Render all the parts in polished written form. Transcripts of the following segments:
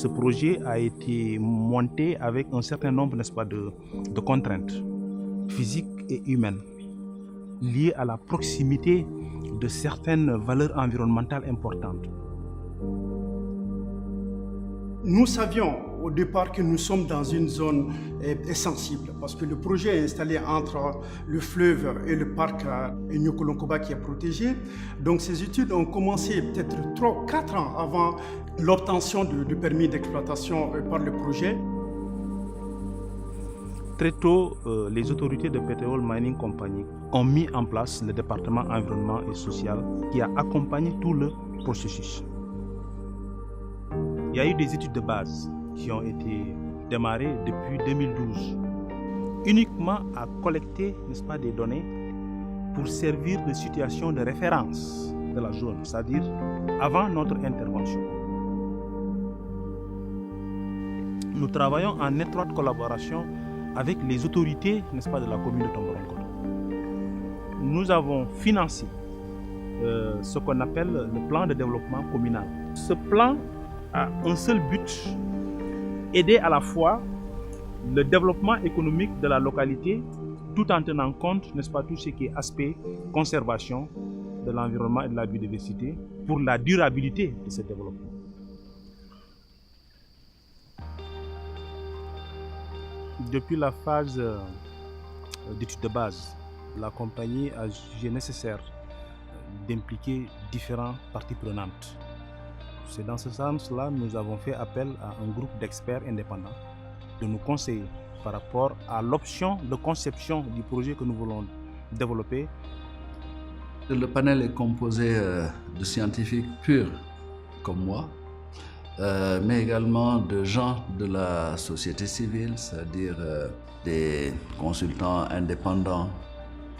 ce projet a été monté avec un certain nombre, n'est-ce pas, de contraintes physiques et humaines liées à la proximité de certaines valeurs environnementales importantes. Nous savions au départ que nous sommes dans une zone sensible parce que le projet est installé entre le fleuve et le parc Nyokolonkoba qui est protégé. Donc ces études ont commencé peut-être 3-4 ans avant l'obtention du permis d'exploitation par le projet. Très tôt, les autorités de Pétrole Mining Company ont mis en place le département environnement et social qui a accompagné tout le processus. Il y a eu des études de base qui ont été démarrées depuis 2012, uniquement à collecter, n'est-ce pas, des données pour servir de situation de référence de la zone, c'est-à-dire avant notre intervention. Nous travaillons en étroite collaboration avec les autorités, n'est-ce pas, de la commune de Tomboronkoto. Nous avons financé ce qu'on appelle le plan de développement communal. Ce plan a un seul but, aider à la fois le développement économique de la localité tout en tenant compte, n'est-ce pas, tout ce qui est aspect conservation de l'environnement et de la biodiversité pour la durabilité de ce développement. Depuis la phase d'études de base, la compagnie a jugé nécessaire d'impliquer différentes parties prenantes. C'est dans ce sens-là que nous avons fait appel à un groupe d'experts indépendants de nous conseiller par rapport à l'option de conception du projet que nous voulons développer. Le panel est composé de scientifiques purs comme moi, mais également de gens de la société civile, c'est-à-dire des consultants indépendants.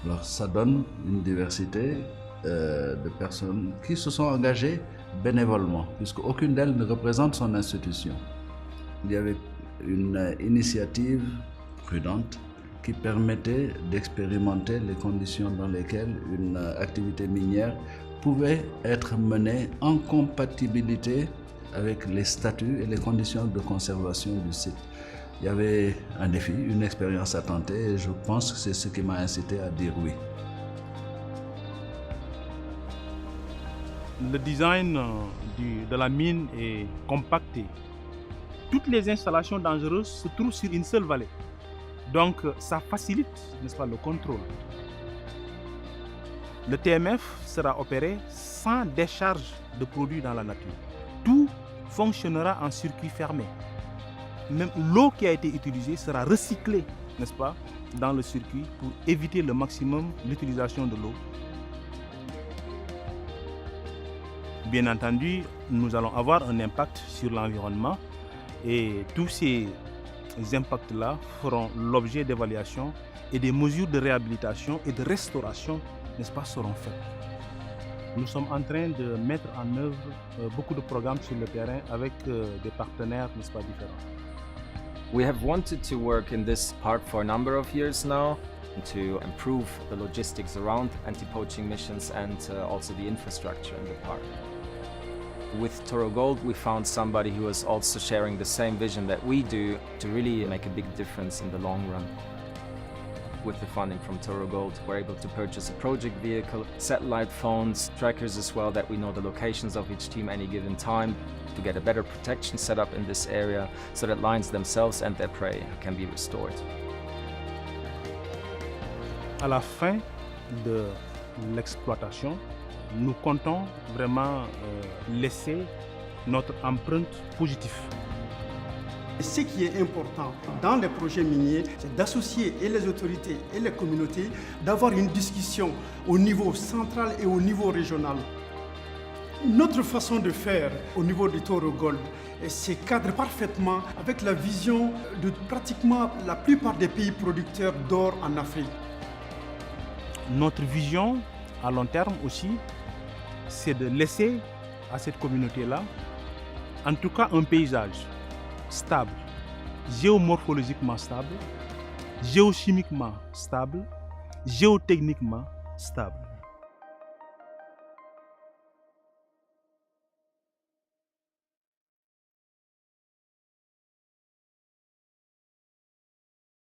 Alors ça donne une diversité de personnes qui se sont engagées bénévolement, puisque aucune d'elles ne représente son institution. Il y avait une initiative prudente qui permettait d'expérimenter les conditions dans lesquelles une activité minière pouvait être menée en compatibilité avec les statuts et les conditions de conservation du site. Il y avait un défi, une expérience à tenter et je pense que c'est ce qui m'a incité à dire oui. Le design de la mine est compacté. Toutes les installations dangereuses se trouvent sur une seule vallée. Donc ça facilite, n'est-ce pas, le contrôle. Le TMF sera opéré sans décharge de produits dans la nature. Tout fonctionnera en circuit fermé. Même l'eau qui a été utilisée sera recyclée, n'est-ce pas, dans le circuit pour éviter le maximum l'utilisation de l'eau. Bien entendu, nous allons avoir un impact sur l'environnement et tous ces impacts-là feront l'objet d'évaluation et des mesures de réhabilitation et de restauration, n'est-ce pas, seront faites. Nous sommes en train de mettre en œuvre beaucoup de programmes sur le terrain avec des partenaires, n'est-ce pas, différents. We have wanted to work in this park for a number of years now to improve the logistics around anti-poaching missions and also the infrastructure in the park. With Toro Gold, we found somebody who was also sharing the same vision that we do to really make a big difference in the long run. With the funding from Toro Gold, we're able to purchase a project vehicle, satellite phones, trackers as well, that we know the locations of each team any given time, to get a better protection set up in this area so that lions themselves and their prey can be restored. À la fin de l'exploitation, nous comptons vraiment laisser notre empreinte positive. Ce qui est important dans les projets miniers, c'est d'associer et les autorités et les communautés, d'avoir une discussion au niveau central et au niveau régional. Notre façon de faire au niveau du Toro Gold, c'est cadre parfaitement avec la vision de pratiquement la plupart des pays producteurs d'or en Afrique. Notre vision à long terme aussi, c'est de laisser à cette communauté-là, en tout cas, un paysage stable, géomorphologiquement stable, géochimiquement stable, géotechniquement stable.